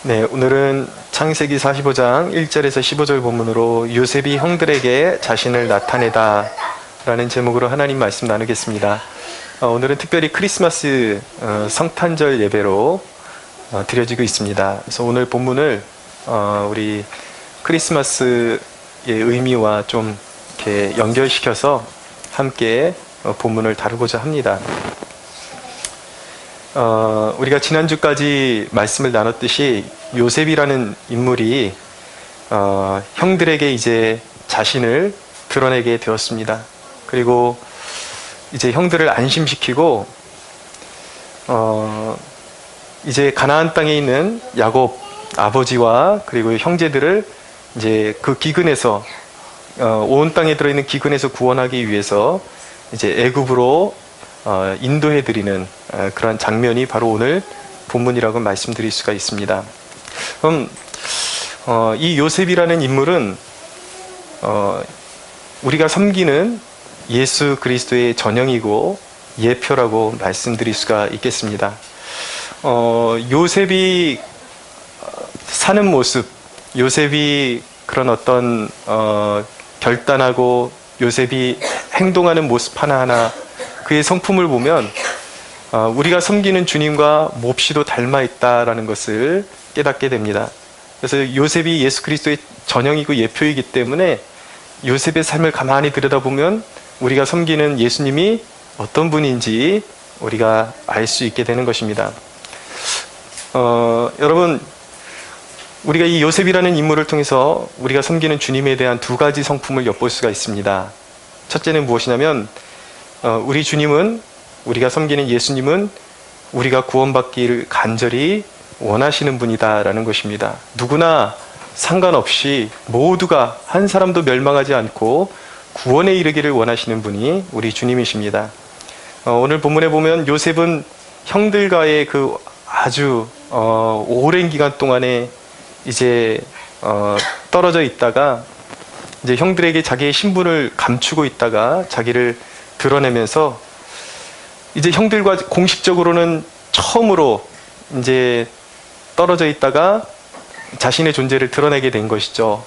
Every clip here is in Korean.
네, 오늘은 창세기 45장 1절에서 15절 본문으로 요셉이 형들에게 자신을 나타내다 라는 제목으로 하나님 말씀 나누겠습니다. 오늘은 특별히 크리스마스 성탄절 예배로 드려지고 있습니다. 그래서 오늘 본문을 우리 크리스마스의 의미와 좀 이렇게 연결시켜서 함께 본문을 다루고자 합니다. 우리가 지난주까지 말씀을 나눴듯이 요셉이라는 인물이 형들에게 이제 자신을 드러내게 되었습니다. 그리고 이제 형들을 안심시키고 이제 가나안 땅에 있는 야곱 아버지와 그리고 형제들을 이제 그 기근에서 온 땅에 들어있는 기근에서 구원하기 위해서 이제 애굽으로 인도해드리는 그런 장면이 바로 오늘 본문이라고 말씀드릴 수가 있습니다. 그럼 이 요셉이라는 인물은 우리가 섬기는 예수 그리스도의 전형이고 예표라고 말씀드릴 수가 있겠습니다. 요셉이 사는 모습, 요셉이 그런 어떤 결단하고 요셉이 행동하는 모습 하나하나 그의 성품을 보면 우리가 섬기는 주님과 몹시도 닮아 있다라는 것을 깨닫게 됩니다. 그래서 요셉이 예수 그리스도의 전형이고 예표이기 때문에 요셉의 삶을 가만히 들여다보면 우리가 섬기는 예수님이 어떤 분인지 우리가 알 수 있게 되는 것입니다. 여러분, 우리가 이 요셉이라는 인물을 통해서 우리가 섬기는 주님에 대한 두 가지 성품을 엿볼 수가 있습니다. 첫째는 무엇이냐면 우리 주님은, 우리가 섬기는 예수님은 우리가 구원받기를 간절히 원하시는 분이다라는 것입니다. 누구나 상관없이 모두가 한 사람도 멸망하지 않고 구원에 이르기를 원하시는 분이 우리 주님이십니다. 오늘 본문에 보면 요셉은 형들과의 그 아주 오랜 기간 동안에 이제 떨어져 있다가 이제 형들에게 자기의 신분을 감추고 있다가 자기를 드러내면서 이제 형들과 공식적으로는 처음으로 이제 떨어져 있다가 자신의 존재를 드러내게 된 것이죠.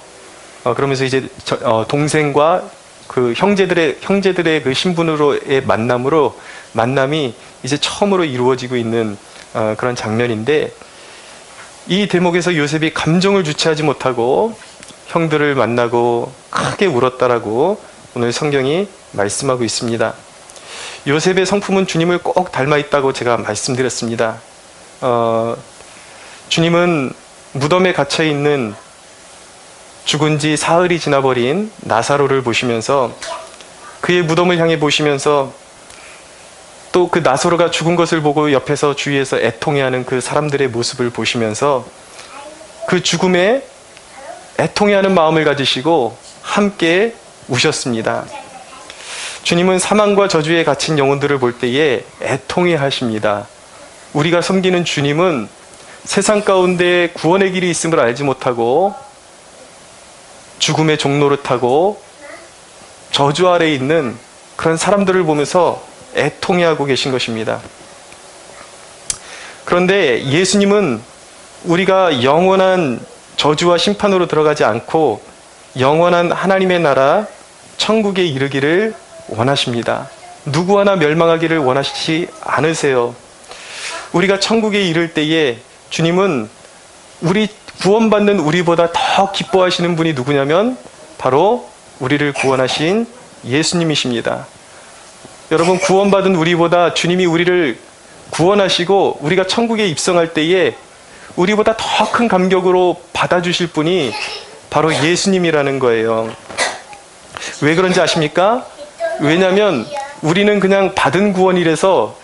그러면서 이제 동생과 그 형제들의 그 신분으로의 만남이 이제 처음으로 이루어지고 있는 그런 장면인데, 이 대목에서 요셉이 감정을 주체하지 못하고 형들을 만나고 크게 울었다라고 오늘 성경이 말씀하고 있습니다. 요셉의 성품은 주님을 꼭 닮아 있다고 제가 말씀드렸습니다. 주님은 무덤에 갇혀 있는 죽은 지 사흘이 지나버린 나사로를 보시면서 그의 무덤을 향해 보시면서 또 그 나사로가 죽은 것을 보고 옆에서 주위에서 애통해하는 그 사람들의 모습을 보시면서 그 죽음에 애통해하는 마음을 가지시고 함께 우셨습니다. 주님은 사망과 저주에 갇힌 영혼들을 볼 때에 애통해 하십니다. 우리가 섬기는 주님은 세상 가운데 구원의 길이 있음을 알지 못하고 죽음의 종로를 타고 저주 아래에 있는 그런 사람들을 보면서 애통해하고 계신 것입니다. 그런데 예수님은 우리가 영원한 저주와 심판으로 들어가지 않고 영원한 하나님의 나라 천국에 이르기를 원하십니다. 누구 하나 멸망하기를 원하시지 않으세요. 우리가 천국에 이를 때에 주님은 구원받는 우리보다 더 기뻐하시는 분이 누구냐면 바로 우리를 구원하신 예수님이십니다. 여러분, 구원받은 우리보다 주님이 우리를 구원하시고 우리가 천국에 입성할 때에 우리보다 더 큰 감격으로 받아주실 분이 바로 예수님이라는 거예요. 왜 그런지 아십니까? 왜냐하면 우리는 그냥 받은 구원이라서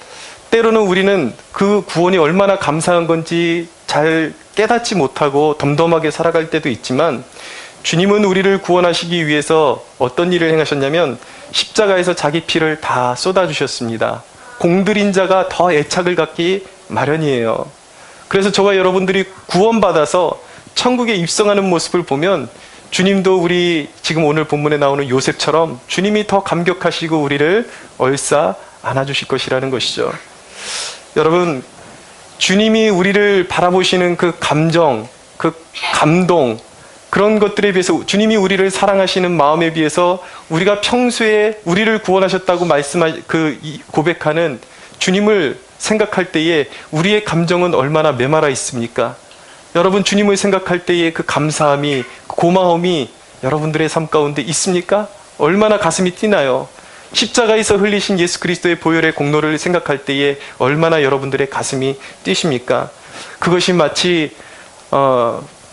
때로는 우리는 그 구원이 얼마나 감사한 건지 잘 깨닫지 못하고 덤덤하게 살아갈 때도 있지만, 주님은 우리를 구원하시기 위해서 어떤 일을 행하셨냐면 십자가에서 자기 피를 다 쏟아주셨습니다. 공들인 자가 더 애착을 갖기 마련이에요. 그래서 저와 여러분들이 구원받아서 천국에 입성하는 모습을 보면 주님도 우리 지금 오늘 본문에 나오는 요셉처럼 주님이 더 감격하시고 우리를 얼싸 안아주실 것이라는 것이죠. 여러분, 주님이 우리를 바라보시는 그 감정, 그 감동, 그런 것들에 비해서 주님이 우리를 사랑하시는 마음에 비해서 우리가 평소에 우리를 구원하셨다고 고백하는 주님을 생각할 때에 우리의 감정은 얼마나 메마라 있습니까? 여러분, 주님을 생각할 때에 그 감사함이, 고마움이 여러분들의 삶 가운데 있습니까? 얼마나 가슴이 뛰나요? 십자가에서 흘리신 예수 그리스도의 보혈의 공로를 생각할 때에 얼마나 여러분들의 가슴이 뛰십니까? 그것이 마치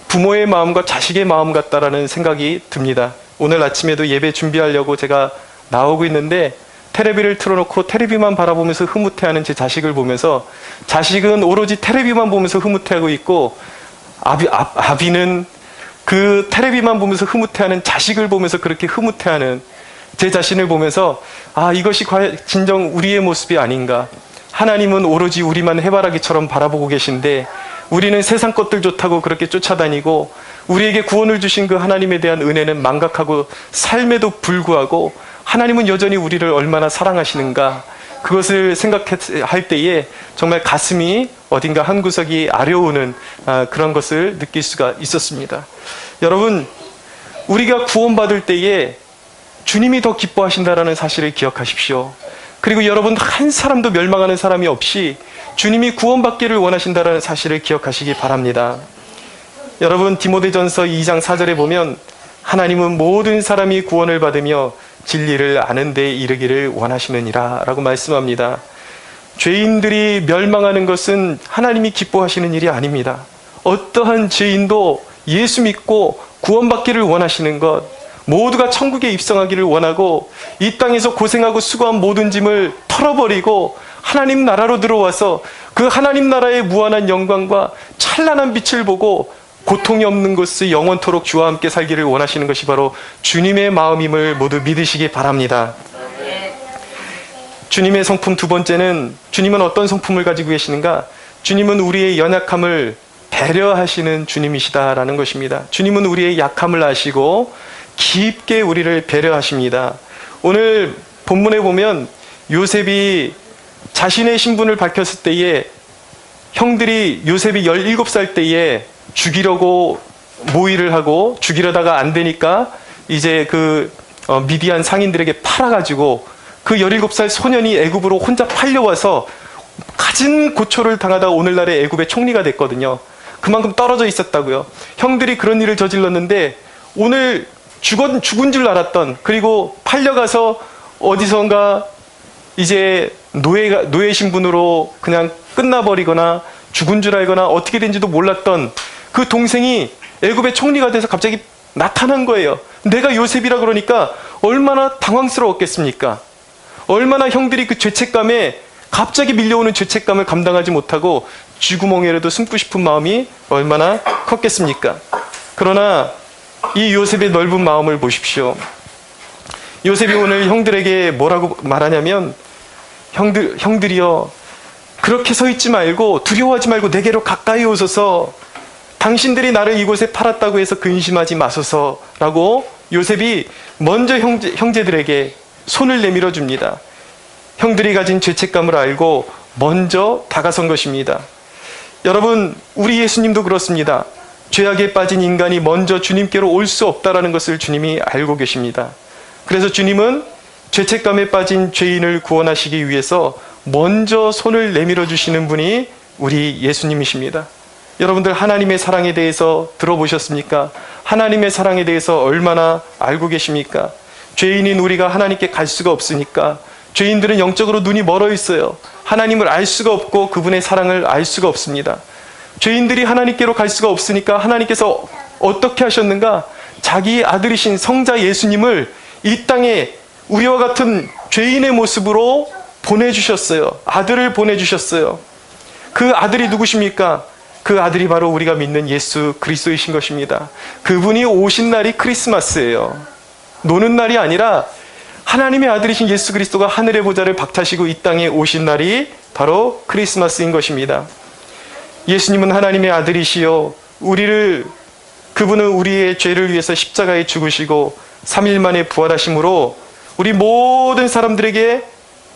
부모의 마음과 자식의 마음 같다라는 생각이 듭니다. 오늘 아침에도 예배 준비하려고 제가 나오고 있는데 테레비를 틀어놓고 테레비만 바라보면서 흐뭇해하는 제 자식을 보면서, 자식은 오로지 테레비만 보면서 흐뭇해하고 있고 아비는 그 테레비만 보면서 흐뭇해하는 자식을 보면서 그렇게 흐뭇해하는 제 자신을 보면서, 이것이 과연 진정 우리의 모습이 아닌가. 하나님은 오로지 우리만 해바라기처럼 바라보고 계신데 우리는 세상 것들 좋다고 그렇게 쫓아다니고, 우리에게 구원을 주신 그 하나님에 대한 은혜는 망각하고 삶에도 불구하고 하나님은 여전히 우리를 얼마나 사랑하시는가. 그것을 생각할 때에 정말 가슴이 어딘가 한 구석이 아려오는 그런 것을 느낄 수가 있었습니다. 여러분, 우리가 구원받을 때에 주님이 더 기뻐하신다라는 사실을 기억하십시오. 그리고 여러분, 한 사람도 멸망하는 사람이 없이 주님이 구원받기를 원하신다라는 사실을 기억하시기 바랍니다. 여러분, 디모데전서 2장 4절에 보면 하나님은 모든 사람이 구원을 받으며 진리를 아는 데 이르기를 원하시느니라 라고 말씀합니다. 죄인들이 멸망하는 것은 하나님이 기뻐하시는 일이 아닙니다. 어떠한 죄인도 예수 믿고 구원받기를 원하시는 것, 모두가 천국에 입성하기를 원하고 이 땅에서 고생하고 수고한 모든 짐을 털어버리고 하나님 나라로 들어와서 그 하나님 나라의 무한한 영광과 찬란한 빛을 보고 고통이 없는 곳을 영원토록 주와 함께 살기를 원하시는 것이 바로 주님의 마음임을 모두 믿으시기 바랍니다. 주님의 성품 두 번째는, 주님은 어떤 성품을 가지고 계시는가? 주님은 우리의 연약함을 배려하시는 주님이시다라는 것입니다. 주님은 우리의 약함을 아시고 깊게 우리를 배려하십니다. 오늘 본문에 보면 요셉이 자신의 신분을 밝혔을 때에 형들이 요셉이 17살 때에 죽이려고 모의를 하고 죽이려다가 안 되니까 이제 미디안 상인들에게 팔아가지고 그 17살 소년이 애굽으로 혼자 팔려와서 갖은 고초를 당하다 오늘날의 애굽의 총리가 됐거든요. 그만큼 떨어져 있었다고요. 형들이 그런 일을 저질렀는데 오늘 죽은 줄 알았던, 그리고 팔려가서 어디선가 이제 노예 신분으로 그냥 끝나버리거나 죽은 줄 알거나 어떻게 된지도 몰랐던 그 동생이 애굽의 총리가 돼서 갑자기 나타난 거예요. 내가 요셉이라 그러니까 얼마나 당황스러웠겠습니까? 얼마나 형들이 그 죄책감에, 갑자기 밀려오는 죄책감을 감당하지 못하고 쥐구멍에라도 숨고 싶은 마음이 얼마나 컸겠습니까? 그러나 이 요셉의 넓은 마음을 보십시오. 요셉이 오늘 형들에게 뭐라고 말하냐면, 형들이여, 그렇게 서 있지 말고 두려워하지 말고 내게로 가까이 오소서. 당신들이 나를 이곳에 팔았다고 해서 근심하지 마소서라고 요셉이 먼저 형제들에게 손을 내밀어 줍니다. 형들이 가진 죄책감을 알고 먼저 다가선 것입니다. 여러분, 우리 예수님도 그렇습니다. 죄악에 빠진 인간이 먼저 주님께로 올 수 없다라는 것을 주님이 알고 계십니다. 그래서 주님은 죄책감에 빠진 죄인을 구원하시기 위해서 먼저 손을 내밀어 주시는 분이 우리 예수님이십니다. 여러분들, 하나님의 사랑에 대해서 들어보셨습니까? 하나님의 사랑에 대해서 얼마나 알고 계십니까? 죄인인 우리가 하나님께 갈 수가 없으니까, 죄인들은 영적으로 눈이 멀어 있어요. 하나님을 알 수가 없고 그분의 사랑을 알 수가 없습니다. 죄인들이 하나님께로 갈 수가 없으니까 하나님께서 어떻게 하셨는가? 자기 아들이신 성자 예수님을 이 땅에 우리와 같은 죄인의 모습으로 보내주셨어요. 아들을 보내주셨어요. 그 아들이 누구십니까? 그 아들이 바로 우리가 믿는 예수 그리스도이신 것입니다. 그분이 오신 날이 크리스마스예요. 노는 날이 아니라 하나님의 아들이신 예수 그리스도가 하늘의 보좌를 박차시고 이 땅에 오신 날이 바로 크리스마스인 것입니다. 예수님은 하나님의 아들이시요, 그분은 우리의 죄를 위해서 십자가에 죽으시고 3일 만에 부활하심으로 우리 모든 사람들에게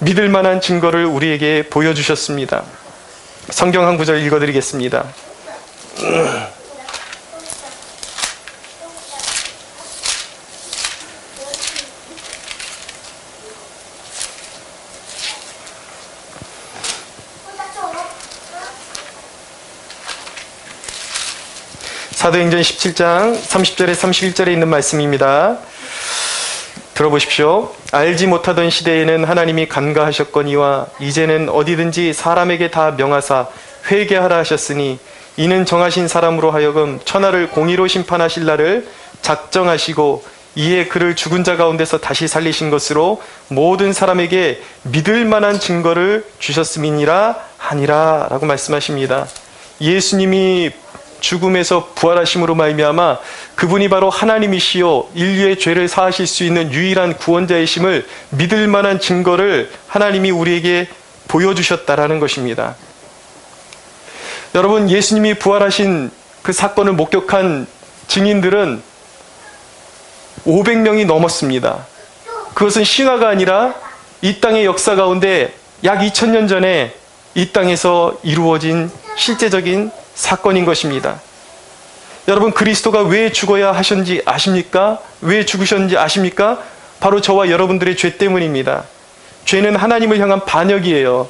믿을 만한 증거를 우리에게 보여주셨습니다. 성경 한 구절 읽어드리겠습니다. 사도행전 17장 30절에 31절에 있는 말씀입니다. 들어보십시오. 알지 못하던 시대에는 하나님이 간과하셨거니와 이제는 어디든지 사람에게 다 명하사 회개하라 하셨으니 이는 정하신 사람으로 하여금 천하를 공의로 심판하실 날을 작정하시고 이에 그를 죽은 자 가운데서 다시 살리신 것으로 모든 사람에게 믿을 만한 증거를 주셨음이니라 하니라 라고 말씀하십니다. 예수님이 죽음에서 부활하심으로 말미암아 그분이 바로 하나님이시요 인류의 죄를 사하실 수 있는 유일한 구원자이심을 믿을 만한 증거를 하나님이 우리에게 보여주셨다라는 것입니다. 여러분, 예수님이 부활하신 그 사건을 목격한 증인들은 500명이 넘었습니다. 그것은 신화가 아니라 이 땅의 역사 가운데 약 2000년 전에 이 땅에서 이루어진 실제적인 사건인 것입니다. 여러분, 그리스도가 왜 죽어야 하셨는지 아십니까? 왜 죽으셨는지 아십니까? 바로 저와 여러분들의 죄 때문입니다. 죄는 하나님을 향한 반역이에요.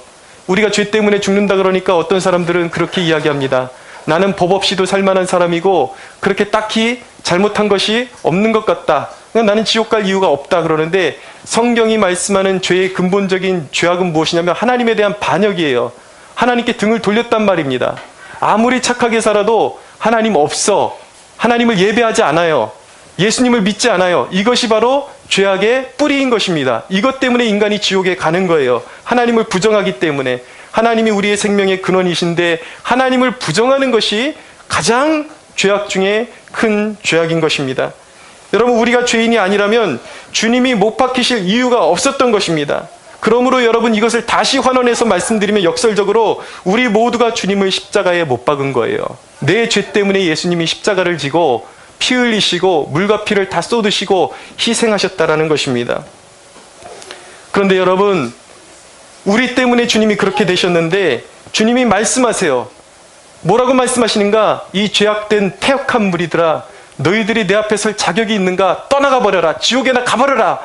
우리가 죄 때문에 죽는다 그러니까 어떤 사람들은 그렇게 이야기합니다. 나는 법 없이도 살만한 사람이고 그렇게 딱히 잘못한 것이 없는 것 같다. 나는 지옥 갈 이유가 없다 그러는데, 성경이 말씀하는 죄의 근본적인 죄악은 무엇이냐면 하나님에 대한 반역이에요. 하나님께 등을 돌렸단 말입니다. 아무리 착하게 살아도 하나님 없어. 하나님을 예배하지 않아요. 예수님을 믿지 않아요. 이것이 바로 죄악의 뿌리인 것입니다. 이것 때문에 인간이 지옥에 가는 거예요. 하나님을 부정하기 때문에. 하나님이 우리의 생명의 근원이신데 하나님을 부정하는 것이 가장 죄악 중에 큰 죄악인 것입니다. 여러분, 우리가 죄인이 아니라면 주님이 못 박히실 이유가 없었던 것입니다. 그러므로 여러분, 이것을 다시 환원해서 말씀드리면 역설적으로 우리 모두가 주님을 십자가에 못 박은 거예요. 내 죄 때문에 예수님이 십자가를 지고 피 흘리시고 물과 피를 다 쏟으시고 희생하셨다라는 것입니다. 그런데 여러분, 우리 때문에 주님이 그렇게 되셨는데 주님이 말씀하세요. 뭐라고 말씀하시는가? 이 죄악된 패역한 무리들아, 너희들이 내 앞에 설 자격이 있는가? 떠나가 버려라. 지옥에나 가버려라.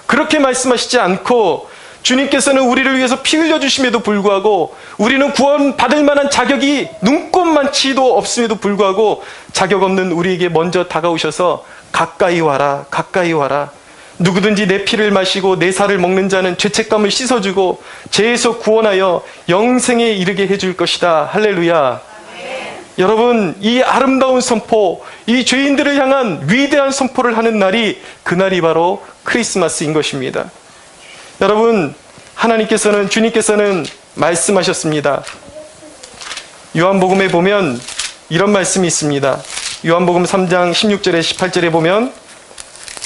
그렇게 말씀하시지 않고 주님께서는 우리를 위해서 피 흘려주심에도 불구하고 우리는 구원받을 만한 자격이 눈꼽만치도 없음에도 불구하고 자격 없는 우리에게 먼저 다가오셔서 가까이 와라, 가까이 와라. 누구든지 내 피를 마시고 내 살을 먹는 자는 죄책감을 씻어주고 죄에서 구원하여 영생에 이르게 해줄 것이다. 할렐루야. 여러분, 이 아름다운 선포, 이 죄인들을 향한 위대한 선포를 하는 날이, 그날이 바로 크리스마스인 것입니다. 여러분, 주님께서는 말씀하셨습니다. 요한복음에 보면 이런 말씀이 있습니다. 요한복음 3장 16절에 18절에 보면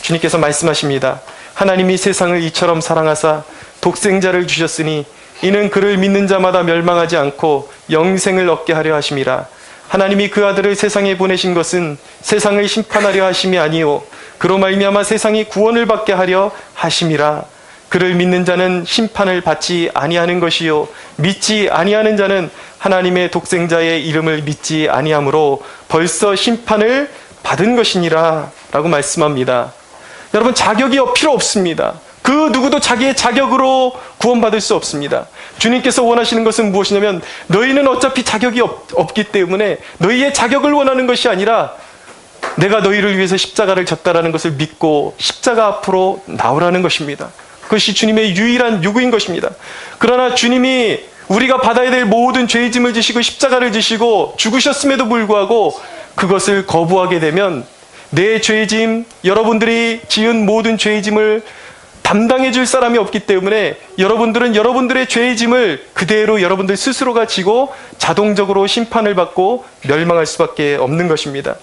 주님께서 말씀하십니다. 하나님이 세상을 이처럼 사랑하사 독생자를 주셨으니 이는 그를 믿는 자마다 멸망하지 않고 영생을 얻게 하려 하심이라. 하나님이 그 아들을 세상에 보내신 것은 세상을 심판하려 하심이 아니요 그로 말미암아 세상이 구원을 받게 하려 하심이라. 그를 믿는 자는 심판을 받지 아니하는 것이요 믿지 아니하는 자는 하나님의 독생자의 이름을 믿지 아니하므로 벌써 심판을 받은 것이니라 라고 말씀합니다. 여러분, 자격이 필요 없습니다. 그 누구도 자기의 자격으로 구원받을 수 없습니다. 주님께서 원하시는 것은 무엇이냐면 너희는 어차피 자격이 없기 때문에 너희의 자격을 원하는 것이 아니라 내가 너희를 위해서 십자가를 졌다라는 것을 믿고 십자가 앞으로 나오라는 것입니다. 그것이 주님의 유일한 요구인 것입니다. 그러나 주님이 우리가 받아야 될 모든 죄의 짐을 지시고 십자가를 지시고 죽으셨음에도 불구하고 그것을 거부하게 되면 내 죄의 짐, 여러분들이 지은 모든 죄의 짐을 담당해 줄 사람이 없기 때문에 여러분들은 여러분들의 죄의 짐을 그대로 여러분들 스스로가 지고 자동적으로 심판을 받고 멸망할 수밖에 없는 것입니다.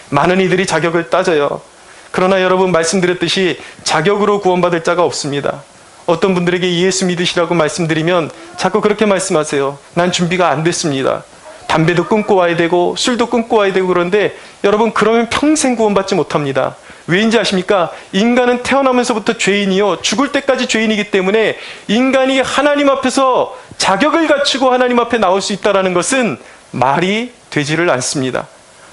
많은 이들이 자격을 따져요. 그러나 여러분, 말씀드렸듯이 자격으로 구원받을 자가 없습니다. 어떤 분들에게 예수 믿으시라고 말씀드리면 자꾸 그렇게 말씀하세요. 난 준비가 안 됐습니다. 담배도 끊고 와야 되고 술도 끊고 와야 되고 그런데 여러분, 그러면 평생 구원받지 못합니다. 왜인지 아십니까? 인간은 태어나면서부터 죄인이요. 죽을 때까지 죄인이기 때문에 인간이 하나님 앞에서 자격을 갖추고 하나님 앞에 나올 수 있다는 것은 말이 되지를 않습니다.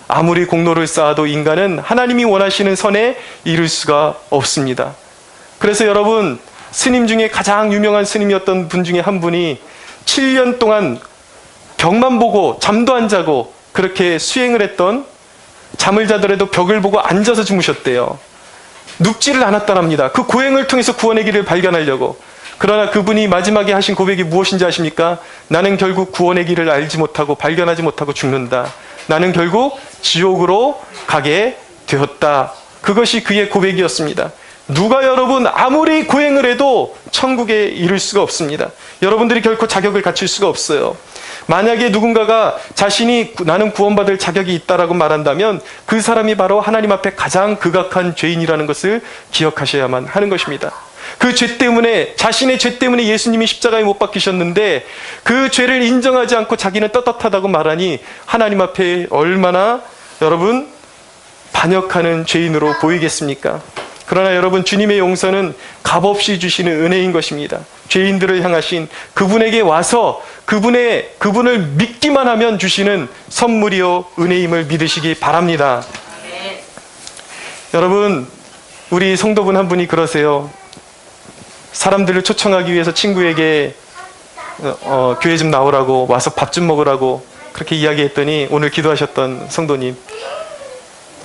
아무리 공로를 쌓아도 인간은 하나님이 원하시는 선에 이를 수가 없습니다. 그래서 여러분, 스님 중에 가장 유명한 스님이었던 분 중에 한 분이 7년 동안 벽만 보고 잠도 안 자고 그렇게 수행을 했던, 잠을 자더라도 벽을 보고 앉아서 주무셨대요. 눕지를 않았다랍니다. 그 고행을 통해서 구원의 길을 발견하려고. 그러나 그분이 마지막에 하신 고백이 무엇인지 아십니까? 나는 결국 구원의 길을 알지 못하고 발견하지 못하고 죽는다. 나는 결국 지옥으로 가게 되었다. 그것이 그의 고백이었습니다. 누가 여러분 아무리 고행을 해도 천국에 이를 수가 없습니다. 여러분들이 결코 자격을 갖출 수가 없어요. 만약에 누군가가 자신이 나는 구원받을 자격이 있다라고 말한다면 그 사람이 바로 하나님 앞에 가장 극악한 죄인이라는 것을 기억하셔야만 하는 것입니다. 그 죄 때문에, 자신의 죄 때문에 예수님이 십자가에 못 박히셨는데 그 죄를 인정하지 않고 자기는 떳떳하다고 말하니 하나님 앞에 얼마나 여러분 반역하는 죄인으로 보이겠습니까? 그러나 여러분, 주님의 용서는 값없이 주시는 은혜인 것입니다. 죄인들을 향하신 그분에게 와서 그분을 믿기만 하면 주시는 선물이요 은혜임을 믿으시기 바랍니다. 네. 여러분, 우리 성도분 한 분이 그러세요. 사람들을 초청하기 위해서 친구에게 교회 좀 나오라고, 와서 밥 좀 먹으라고 그렇게 이야기했더니 오늘 기도하셨던 성도님,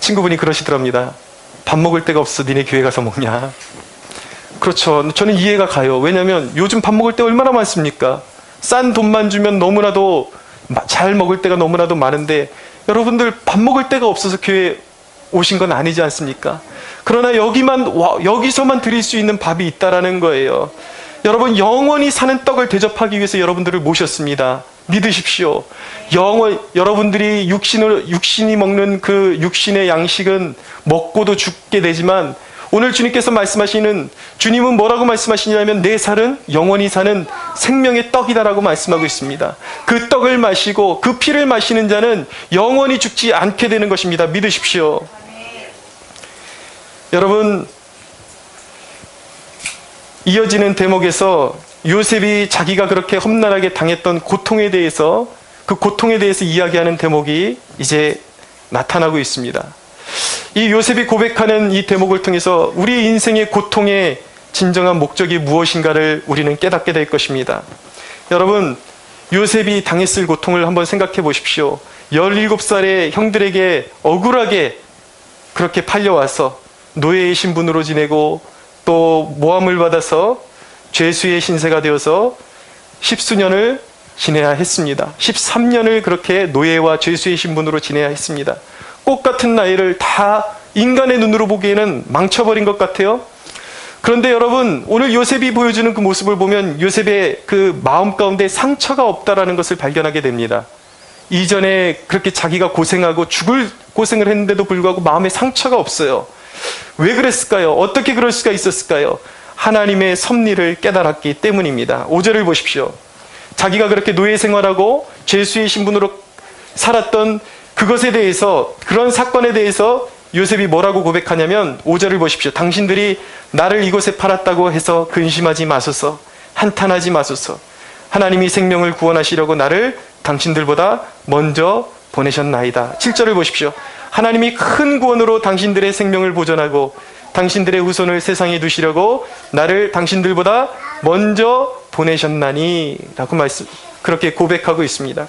친구분이 그러시더랍니다. 밥 먹을 데가 없어 니네 교회 가서 먹냐. 그렇죠. 저는 이해가 가요. 왜냐하면 요즘 밥 먹을 데 얼마나 많습니까? 싼 돈만 주면 너무나도 잘 먹을 데가 너무나도 많은데 여러분들 밥 먹을 데가 없어서 교회 오신 건 아니지 않습니까? 그러나 여기서만 드릴 수 있는 밥이 있다라는 거예요. 여러분, 영원히 사는 떡을 대접하기 위해서 여러분들을 모셨습니다. 믿으십시오. 여러분들이 육신이 먹는 그 육신의 양식은 먹고도 죽게 되지만 오늘 주님께서 말씀하시는, 주님은 뭐라고 말씀하시냐면 내 살은 영원히 사는 생명의 떡이다라고 말씀하고 있습니다. 그 떡을 마시고 그 피를 마시는 자는 영원히 죽지 않게 되는 것입니다. 믿으십시오. 여러분, 이어지는 대목에서 요셉이 자기가 그렇게 험난하게 당했던 고통에 대해서, 그 고통에 대해서 이야기하는 대목이 이제 나타나고 있습니다. 이 요셉이 고백하는 이 대목을 통해서 우리 인생의 고통의 진정한 목적이 무엇인가를 우리는 깨닫게 될 것입니다. 여러분, 요셉이 당했을 고통을 한번 생각해 보십시오. 17살의 형들에게 억울하게 그렇게 팔려와서 노예의 신분으로 지내고 또 모함을 받아서 죄수의 신세가 되어서 10수년을 지내야 했습니다. 13년을 그렇게 노예와 죄수의 신분으로 지내야 했습니다. 꽃 같은 나이를 다 인간의 눈으로 보기에는 망쳐버린 것 같아요. 그런데 여러분, 오늘 요셉이 보여주는 그 모습을 보면 요셉의 그 마음 가운데 상처가 없다라는 것을 발견하게 됩니다. 이전에 그렇게 자기가 고생하고 죽을 고생을 했는데도 불구하고 마음에 상처가 없어요. 왜 그랬을까요? 어떻게 그럴 수가 있었을까요? 하나님의 섭리를 깨달았기 때문입니다. 5절을 보십시오. 자기가 그렇게 노예 생활하고 죄수의 신분으로 살았던 그것에 대해서, 그런 사건에 대해서 요셉이 뭐라고 고백하냐면 5절을 보십시오. 당신들이 나를 이곳에 팔았다고 해서 근심하지 마소서, 한탄하지 마소서. 하나님이 생명을 구원하시려고 나를 당신들보다 먼저 보내셨나이다. 7절을 보십시오. 하나님이 큰 구원으로 당신들의 생명을 보존하고 당신들의 후손을 세상에 두시려고 나를 당신들보다 먼저 보내셨나니 라고 그렇게 고백하고 있습니다.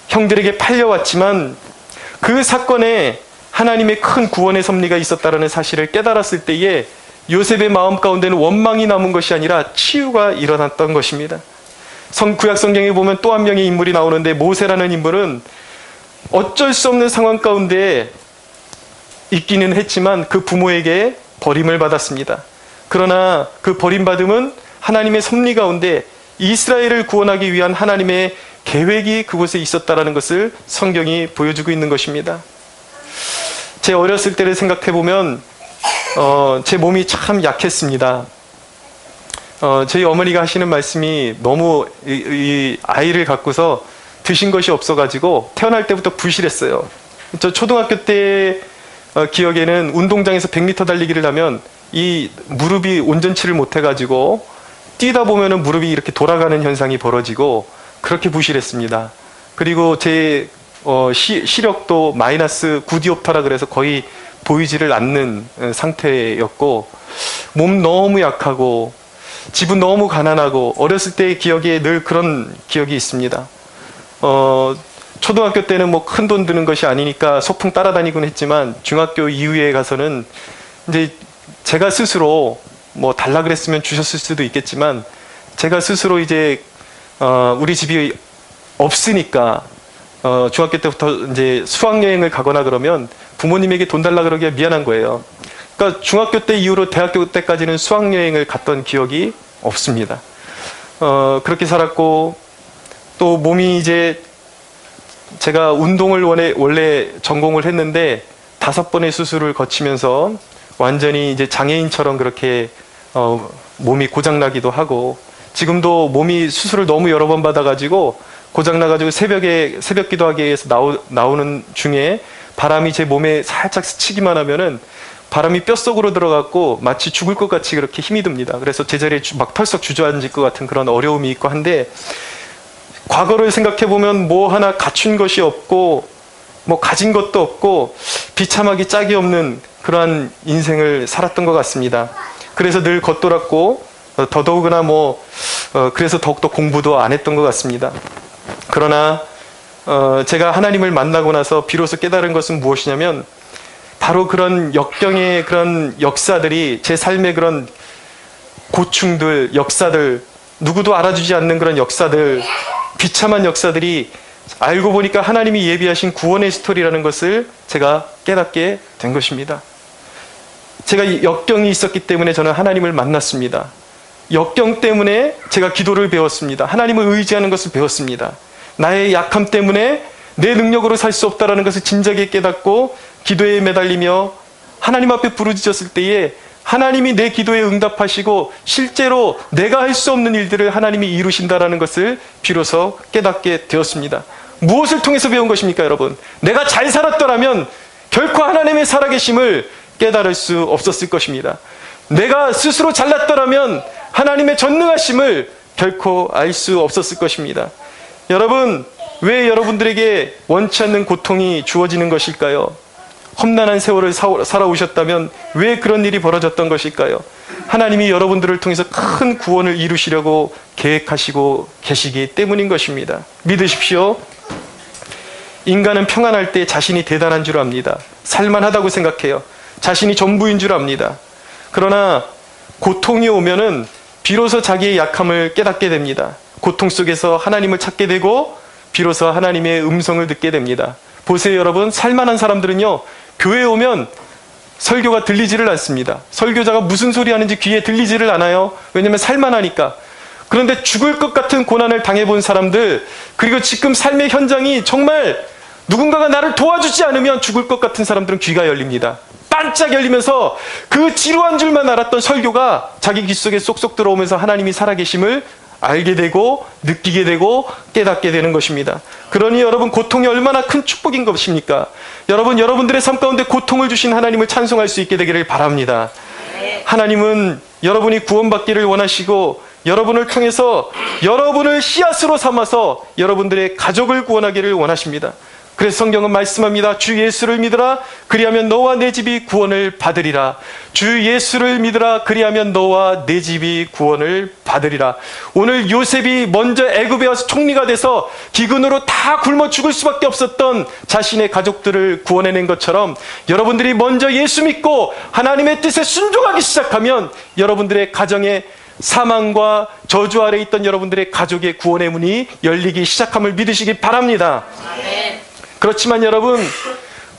형들에게 팔려왔지만 그 사건에 하나님의 큰 구원의 섭리가 있었다는 사실을 깨달았을 때에 요셉의 마음 가운데는 원망이 남은 것이 아니라 치유가 일어났던 것입니다. 구약 성경에 보면 또 한 명의 인물이 나오는데, 모세라는 인물은 어쩔 수 없는 상황 가운데 있기는 했지만 그 부모에게 버림을 받았습니다. 그러나 그 버림받음은 하나님의 섭리 가운데 이스라엘을 구원하기 위한 하나님의 계획이 그곳에 있었다는 것을 성경이 보여주고 있는 것입니다. 제 어렸을 때를 생각해 보면 제 몸이 참 약했습니다. 저희 어머니가 하시는 말씀이 너무 이 아이를 갖고서 드신 것이 없어가지고 태어날 때부터 부실했어요. 저 초등학교 때 기억에는 운동장에서 100m 달리기를 하면 이 무릎이 온전치를 못해가지고 뛰다 보면은 무릎이 이렇게 돌아가는 현상이 벌어지고 그렇게 부실했습니다. 그리고 제 시력도 마이너스 9디옵터라 그래서 거의 보이지를 않는 상태였고, 몸 너무 약하고 집은 너무 가난하고, 어렸을 때의 기억에 늘 그런 기억이 있습니다. 초등학교 때는 뭐 큰 돈 드는 것이 아니니까 소풍 따라다니곤 했지만, 중학교 이후에 가서는 이제 제가 스스로 뭐 달라 그랬으면 주셨을 수도 있겠지만, 제가 스스로 이제 우리 집이 없으니까 중학교 때부터 이제 수학여행을 가거나 그러면 부모님에게 돈 달라 그러기가 미안한 거예요. 그러니까 중학교 때 이후로 대학교 때까지는 수학여행을 갔던 기억이 없습니다. 그렇게 살았고, 또 몸이 이제 제가 운동을 원래 전공을 했는데 5번의 수술을 거치면서 완전히 이제 장애인처럼 그렇게 몸이 고장나기도 하고, 지금도 몸이 수술을 너무 여러 번 받아가지고 고장나가지고 새벽 기도하기 위해서 나오는 중에 바람이 제 몸에 살짝 스치기만 하면은 바람이 뼛속으로 들어갔고 마치 죽을 것 같이 그렇게 힘이 듭니다. 그래서 제자리에 막 털썩 주저앉을 것 같은 그런 어려움이 있고 한데, 과거를 생각해 보면 뭐 하나 갖춘 것이 없고 뭐 가진 것도 없고 비참하기 짝이 없는 그러한 인생을 살았던 것 같습니다. 그래서 늘 겉돌았고, 더더욱이나 그래서 더욱더 공부도 안 했던 것 같습니다. 그러나 제가 하나님을 만나고 나서 비로소 깨달은 것은 무엇이냐면, 바로 그런 역경의 그런 역사들이, 제 삶의 그런 고충들, 역사들, 누구도 알아주지 않는 그런 역사들, 비참한 역사들이 알고 보니까 하나님이 예비하신 구원의 스토리라는 것을 제가 깨닫게 된 것입니다. 제가 역경이 있었기 때문에 저는 하나님을 만났습니다. 역경 때문에 제가 기도를 배웠습니다. 하나님을 의지하는 것을 배웠습니다. 나의 약함 때문에 내 능력으로 살 수 없다는 것을 진작에 깨닫고 기도에 매달리며 하나님 앞에 부르짖었을 때에 하나님이 내 기도에 응답하시고 실제로 내가 할 수 없는 일들을 하나님이 이루신다는 것을 비로소 깨닫게 되었습니다. 무엇을 통해서 배운 것입니까, 여러분? 내가 잘 살았더라면 결코 하나님의 살아계심을 깨달을 수 없었을 것입니다. 내가 스스로 잘났더라면 하나님의 전능하심을 결코 알 수 없었을 것입니다. 여러분, 왜 여러분들에게 원치 않는 고통이 주어지는 것일까요? 험난한 세월을 살아오셨다면 왜 그런 일이 벌어졌던 것일까요? 하나님이 여러분들을 통해서 큰 구원을 이루시려고 계획하시고 계시기 때문인 것입니다. 믿으십시오. 인간은 평안할 때 자신이 대단한 줄 압니다. 살만하다고 생각해요. 자신이 전부인 줄 압니다. 그러나 고통이 오면은 비로소 자기의 약함을 깨닫게 됩니다. 고통 속에서 하나님을 찾게 되고 비로소 하나님의 음성을 듣게 됩니다. 보세요, 여러분. 살만한 사람들은요, 교회에 오면 설교가 들리지를 않습니다. 설교자가 무슨 소리 하는지 귀에 들리지를 않아요. 왜냐하면 살만하니까. 그런데 죽을 것 같은 고난을 당해본 사람들, 그리고 지금 삶의 현장이 정말 누군가가 나를 도와주지 않으면 죽을 것 같은 사람들은 귀가 열립니다. 반짝 열리면서 그 지루한 줄만 알았던 설교가 자기 귀 속에 쏙쏙 들어오면서 하나님이 살아계심을 알게 되고 느끼게 되고 깨닫게 되는 것입니다. 그러니 여러분, 고통이 얼마나 큰 축복인 것입니까? 여러분, 여러분들의 삶 가운데 고통을 주신 하나님을 찬송할 수 있게 되기를 바랍니다. 하나님은 여러분이 구원받기를 원하시고 여러분을 통해서 여러분을 씨앗으로 삼아서 여러분들의 가족을 구원하기를 원하십니다. 그래서 성경은 말씀합니다. 주 예수를 믿으라. 그리하면 너와 내 집이 구원을 받으리라. 주 예수를 믿으라. 그리하면 너와 내 집이 구원을 받으리라. 오늘 요셉이 먼저 애굽에 와서 총리가 돼서 기근으로 다 굶어 죽을 수밖에 없었던 자신의 가족들을 구원해낸 것처럼, 여러분들이 먼저 예수 믿고 하나님의 뜻에 순종하기 시작하면 여러분들의 가정에 사망과 저주 아래 있던 여러분들의 가족의 구원의 문이 열리기 시작함을 믿으시기 바랍니다. 그렇지만 여러분,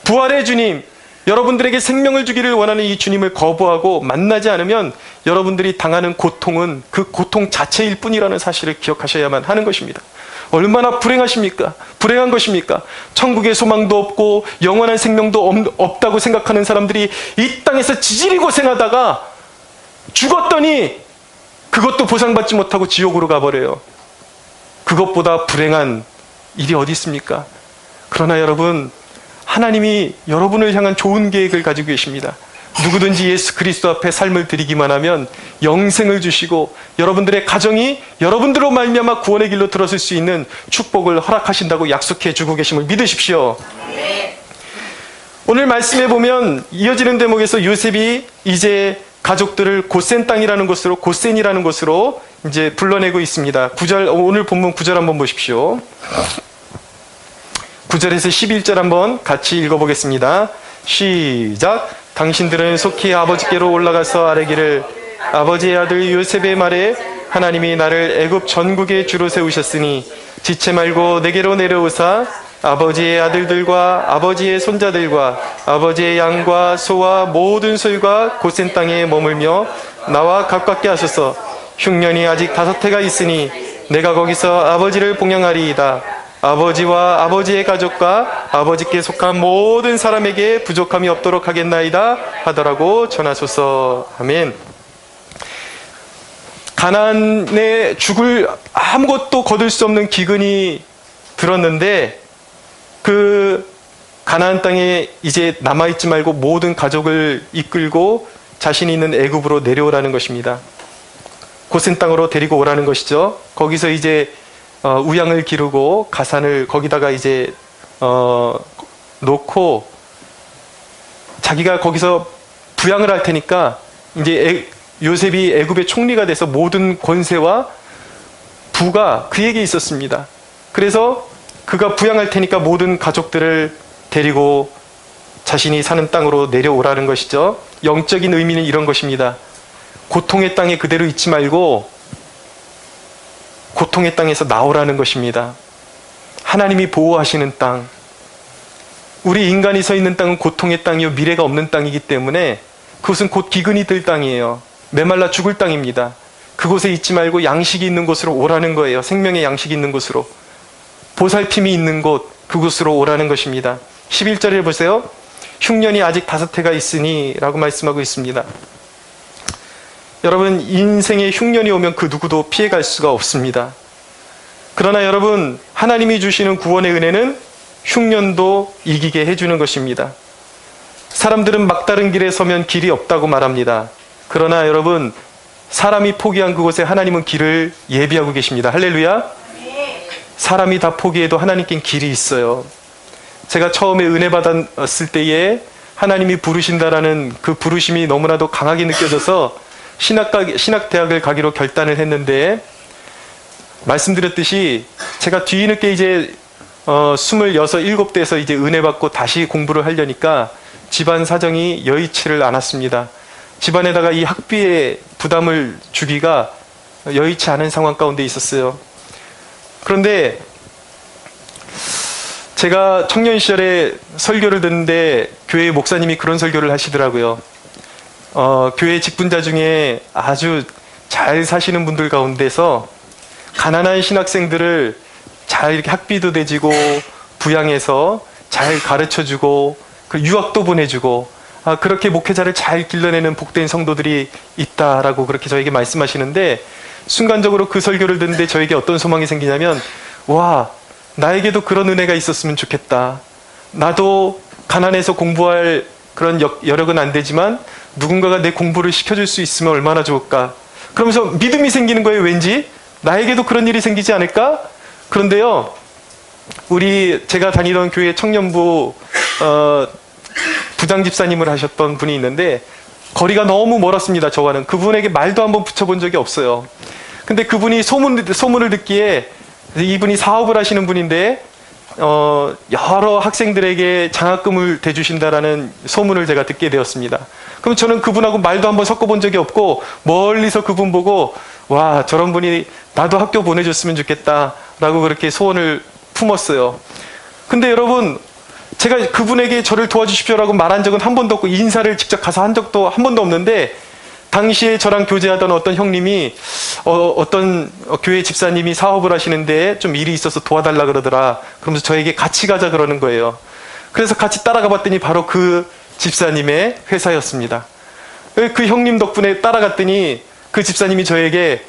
부활의 주님, 여러분들에게 생명을 주기를 원하는 이 주님을 거부하고 만나지 않으면 여러분들이 당하는 고통은 그 고통 자체일 뿐이라는 사실을 기억하셔야만 하는 것입니다. 얼마나 불행하십니까? 불행한 것입니까? 천국의 소망도 없고 영원한 생명도 없다고 생각하는 사람들이 이 땅에서 지질이 고생하다가 죽었더니 그것도 보상받지 못하고 지옥으로 가버려요. 그것보다 불행한 일이 어디 있습니까? 그러나 여러분, 하나님이 여러분을 향한 좋은 계획을 가지고 계십니다. 누구든지 예수 그리스도 앞에 삶을 드리기만 하면 영생을 주시고 여러분들의 가정이 여러분들로 말미암아 구원의 길로 들어설 수 있는 축복을 허락하신다고 약속해 주고 계심을 믿으십시오. 오늘 말씀해 보면 이어지는 대목에서 요셉이 이제 가족들을 고센 땅이라는 곳으로, 고센이라는 곳으로 이제 불러내고 있습니다. 오늘 본문 9절 한번 보십시오. 9절에서 11절 한번 같이 읽어보겠습니다. 시작. 당신들은 속히 아버지께로 올라가서 아뢰기를, 아버지의 아들 요셉의 말에 하나님이 나를 애굽 전국에 주로 세우셨으니 지체 말고 내게로 내려오사 아버지의 아들들과 아버지의 손자들과 아버지의 양과 소와 모든 소유가 고센 땅에 머물며 나와 가깝게 하소서. 흉년이 아직 5해가 있으니 내가 거기서 아버지를 봉양하리이다. 아버지와 아버지의 가족과 아버지께 속한 모든 사람에게 부족함이 없도록 하겠나이다 하더라고 전하소서. 아멘. 가나안에 죽을 아무것도 거둘 수 없는 기근이 들었는데 그 가나안 땅에 이제 남아있지 말고 모든 가족을 이끌고 자신이 있는 애굽으로 내려오라는 것입니다. 고센 땅으로 데리고 오라는 것이죠. 거기서 이제 우양을 기르고 가산을 거기다가 이제 놓고 자기가 거기서 부양을 할 테니까 이제 요셉이 애굽의 총리가 돼서 모든 권세와 부가 그에게 있었습니다. 그래서 그가 부양할 테니까 모든 가족들을 데리고 자신이 사는 땅으로 내려오라는 것이죠. 영적인 의미는 이런 것입니다. 고통의 땅에 그대로 있지 말고 고통의 땅에서 나오라는 것입니다. 하나님이 보호하시는 땅. 우리 인간이 서 있는 땅은 고통의 땅이요 미래가 없는 땅이기 때문에 그것은 곧 기근이 들 땅이에요. 메말라 죽을 땅입니다. 그곳에 있지 말고 양식이 있는 곳으로 오라는 거예요. 생명의 양식이 있는 곳으로. 보살핌이 있는 곳, 그곳으로 오라는 것입니다. 11절에 보세요. 흉년이 아직 5해가 있으니 라고 말씀하고 있습니다. 여러분, 인생에 흉년이 오면 그 누구도 피해갈 수가 없습니다. 그러나 여러분, 하나님이 주시는 구원의 은혜는 흉년도 이기게 해주는 것입니다. 사람들은 막다른 길에 서면 길이 없다고 말합니다. 그러나 여러분, 사람이 포기한 그곳에 하나님은 길을 예비하고 계십니다. 할렐루야. 사람이 다 포기해도 하나님께는 길이 있어요. 제가 처음에 은혜 받았을 때에 하나님이 부르신다라는 그 부르심이 너무나도 강하게 느껴져서 신학대학을 가기로 결단을 했는데, 말씀드렸듯이 제가 뒤늦게 이제 26, 7대에서 이제 은혜 받고 다시 공부를 하려니까 집안 사정이 여의치를 않았습니다. 집안에다가 이 학비의 부담을 주기가 여의치 않은 상황 가운데 있었어요. 그런데 제가 청년 시절에 설교를 듣는데 교회 목사님이 그런 설교를 하시더라고요. 교회 직분자 중에 아주 잘 사시는 분들 가운데서 가난한 신학생들을 잘 이렇게 학비도 대주고 부양해서 잘 가르쳐주고 그 유학도 보내주고 그렇게 목회자를 잘 길러내는 복된 성도들이 있다라고 그렇게 저에게 말씀하시는데, 순간적으로 그 설교를 듣는데 저에게 어떤 소망이 생기냐면, 와, 나에게도 그런 은혜가 있었으면 좋겠다. 나도 가난해서 공부할 그런 여력은 안 되지만 누군가가 내 공부를 시켜줄 수 있으면 얼마나 좋을까. 그러면서 믿음이 생기는 거예요. 왠지 나에게도 그런 일이 생기지 않을까. 그런데요, 제가 다니던 교회 청년부 부장 집사님을 하셨던 분이 있는데 거리가 너무 멀었습니다. 저와는. 그분에게 말도 한번 붙여본 적이 없어요. 근데 그분이 소문을 듣기에, 이분이 사업을 하시는 분인데 여러 학생들에게 장학금을 대주신다라는 소문을 제가 듣게 되었습니다. 그럼 저는 그분하고 말도 한번 섞어본 적이 없고 멀리서 그분 보고, 와, 저런 분이 나도 학교 보내줬으면 좋겠다라고 그렇게 소원을 품었어요. 근데 여러분, 제가 그분에게 저를 도와주십시오라고 말한 적은 한 번도 없고 인사를 직접 가서 한 적도 한 번도 없는데, 당시에 저랑 교제하던 어떤 형님이 어떤 교회 집사님이 사업을 하시는데 좀 일이 있어서 도와달라 그러더라. 그러면서 저에게 같이 가자 그러는 거예요. 그래서 같이 따라가 봤더니 바로 그 집사님의 회사였습니다. 그 형님 덕분에 따라갔더니 그 집사님이 저에게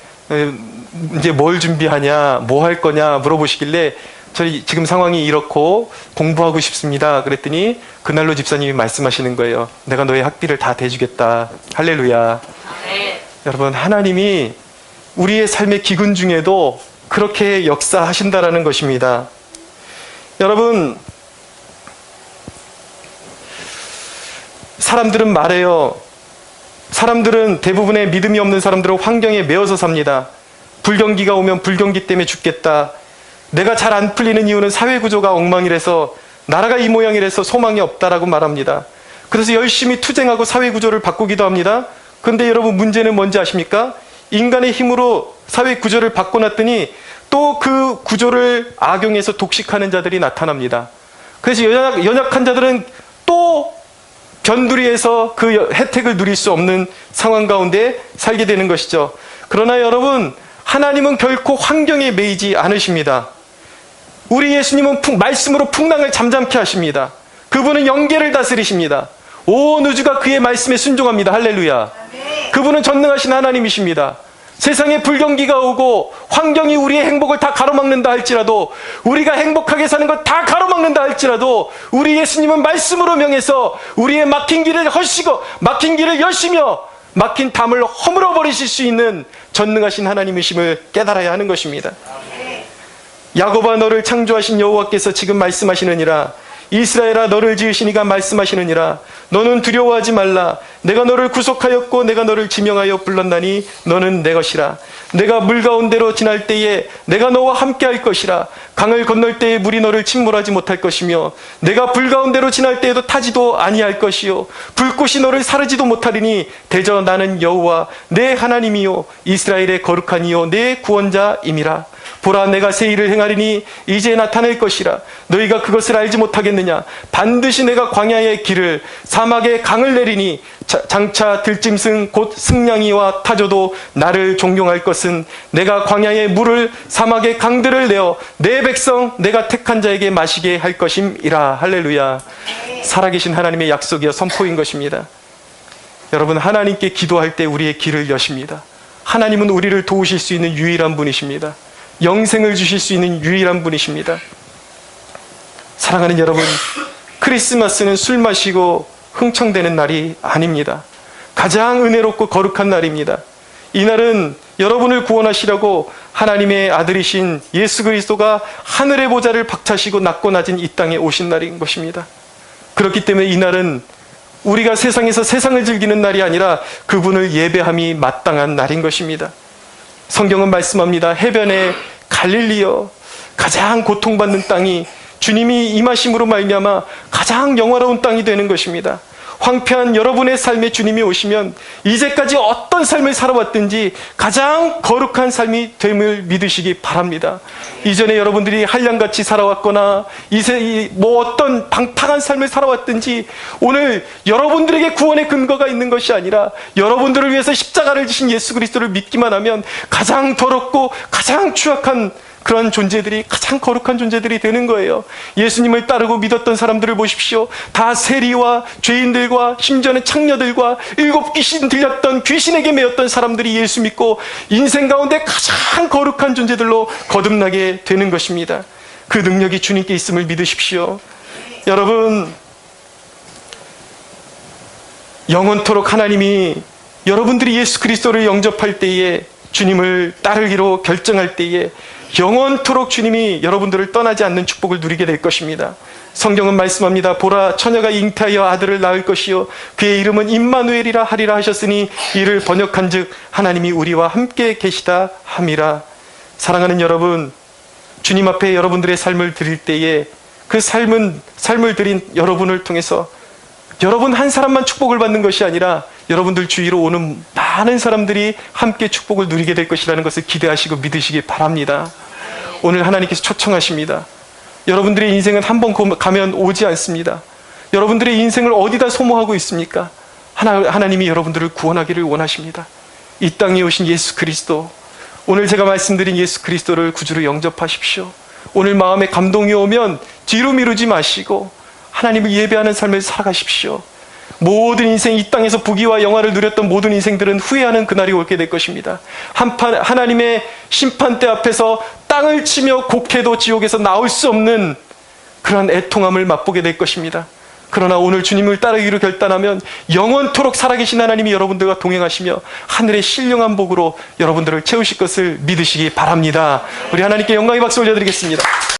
이제 뭘 준비하냐, 뭐 할 거냐 물어보시길래 저희 지금 상황이 이렇고 공부하고 싶습니다. 그랬더니 그날로 집사님이 말씀하시는 거예요. 내가 너의 학비를 다 대주겠다. 할렐루야. 네. 여러분, 하나님이 우리의 삶의 기근 중에도 그렇게 역사하신다라는 것입니다. 여러분, 사람들은 말해요. 사람들은 대부분의 믿음이 없는 사람들은 환경에 매여서 삽니다. 불경기가 오면 불경기 때문에 죽겠다. 내가 잘 안 풀리는 이유는 사회구조가 엉망이라서, 나라가 이 모양이라서 소망이 없다라고 말합니다. 그래서 열심히 투쟁하고 사회구조를 바꾸기도 합니다. 그런데 여러분, 문제는 뭔지 아십니까? 인간의 힘으로 사회구조를 바꿔놨더니 또 그 구조를 악용해서 독식하는 자들이 나타납니다. 그래서 연약한 자들은 또 변두리에서 그 혜택을 누릴 수 없는 상황 가운데 살게 되는 것이죠. 그러나 여러분, 하나님은 결코 환경에 매이지 않으십니다. 우리 예수님은 말씀으로 풍랑을 잠잠케 하십니다. 그분은 영계를 다스리십니다. 온 우주가 그의 말씀에 순종합니다. 할렐루야. 그분은 전능하신 하나님이십니다. 세상에 불경기가 오고 환경이 우리의 행복을 다 가로막는다 할지라도, 우리가 행복하게 사는 것 다 가로막는다 할지라도, 우리 예수님은 말씀으로 명해서 우리의 막힌 길을 허시고 막힌 길을 여시며 막힌 담을 허물어 버리실 수 있는 전능하신 하나님이심을 깨달아야 하는 것입니다. 야곱아, 너를 창조하신 여호와께서 지금 말씀하시느니라. 이스라엘아, 너를 지으신 이가 말씀하시느니라. 너는 두려워하지 말라. 내가 너를 구속하였고 내가 너를 지명하여 불렀나니 너는 내 것이라. 내가 물 가운데로 지날 때에 내가 너와 함께 할 것이라. 강을 건널 때에 물이 너를 침몰하지 못할 것이며, 내가 불 가운데로 지날 때에도 타지도 아니할 것이요 불꽃이 너를 사르지도 못하리니 대저 나는 여호와 내 하나님이요 이스라엘의 거룩한 이요 내 구원자임이라. 보라, 내가 새 일을 행하리니 이제 나타낼 것이라. 너희가 그것을 알지 못하겠느냐? 반드시 내가 광야의 길을 사막에 강을 내리니 장차 들짐승 곧 승냥이와 타조도 나를 존경할 것은 내가 광야의 물을 사막의 강들을 내어 내 백성 내가 택한 자에게 마시게 할 것임이라. 할렐루야. 살아계신 하나님의 약속이여 선포인 것입니다. 여러분, 하나님께 기도할 때 우리의 길을 여십니다. 하나님은 우리를 도우실 수 있는 유일한 분이십니다. 영생을 주실 수 있는 유일한 분이십니다. 사랑하는 여러분, 크리스마스는 술 마시고 흥청대는 날이 아닙니다. 가장 은혜롭고 거룩한 날입니다. 이날은 여러분을 구원하시려고 하나님의 아들이신 예수 그리스도가 하늘의 보좌를 박차시고 낮고 낮은 이 땅에 오신 날인 것입니다. 그렇기 때문에 이날은 우리가 세상에서 세상을 즐기는 날이 아니라 그분을 예배함이 마땅한 날인 것입니다. 성경은 말씀합니다. 해변의 갈릴리여, 가장 고통받는 땅이 주님이 임하심으로 말미암아 가장 영화로운 땅이 되는 것입니다. 황폐한 여러분의 삶에 주님이 오시면 이제까지 어떤 삶을 살아왔든지 가장 거룩한 삶이 됨을 믿으시기 바랍니다. 이전에 여러분들이 한량같이 살아왔거나 어떤 방탕한 삶을 살아왔든지, 오늘 여러분들에게 구원의 근거가 있는 것이 아니라 여러분들을 위해서 십자가를 지신 예수 그리스도를 믿기만 하면 가장 더럽고 가장 추악한 그런 존재들이 가장 거룩한 존재들이 되는 거예요. 예수님을 따르고 믿었던 사람들을 보십시오. 다 세리와 죄인들과 심지어는 창녀들과 7 귀신 들렸던 귀신에게 매였던 사람들이 예수 믿고 인생 가운데 가장 거룩한 존재들로 거듭나게 되는 것입니다. 그 능력이 주님께 있음을 믿으십시오. 여러분, 영원토록 하나님이 여러분들이 예수 그리스도를 영접할 때에, 주님을 따르기로 결정할 때에 영원토록 주님이 여러분들을 떠나지 않는 축복을 누리게 될 것입니다. 성경은 말씀합니다. 보라, 처녀가 잉태하여 아들을 낳을 것이요 그의 이름은 임마누엘이라 하리라 하셨으니 이를 번역한 즉 하나님이 우리와 함께 계시다 함이라. 사랑하는 여러분, 주님 앞에 여러분들의 삶을 드릴 때에 그 삶을 드린 여러분을 통해서 여러분 한 사람만 축복을 받는 것이 아니라 여러분들 주위로 오는 많은 사람들이 함께 축복을 누리게 될 것이라는 것을 기대하시고 믿으시기 바랍니다. 오늘 하나님께서 초청하십니다. 여러분들의 인생은 한 번 가면 오지 않습니다. 여러분들의 인생을 어디다 소모하고 있습니까? 하나님이 여러분들을 구원하기를 원하십니다. 이 땅에 오신 예수 그리스도, 오늘 제가 말씀드린 예수 그리스도를 구주로 영접하십시오. 오늘 마음에 감동이 오면 뒤로 미루지 마시고 하나님을 예배하는 삶을 살아가십시오. 모든 인생, 이 땅에서 부귀와 영화를 누렸던 모든 인생들은 후회하는 그날이 오게 될 것입니다. 하나님의 심판대 앞에서 땅을 치며 곡해도 지옥에서 나올 수 없는 그런 애통함을 맛보게 될 것입니다. 그러나 오늘 주님을 따르기로 결단하면 영원토록 살아계신 하나님이 여러분들과 동행하시며 하늘의 신령한 복으로 여러분들을 채우실 것을 믿으시기 바랍니다. 우리 하나님께 영광의 박수 올려드리겠습니다.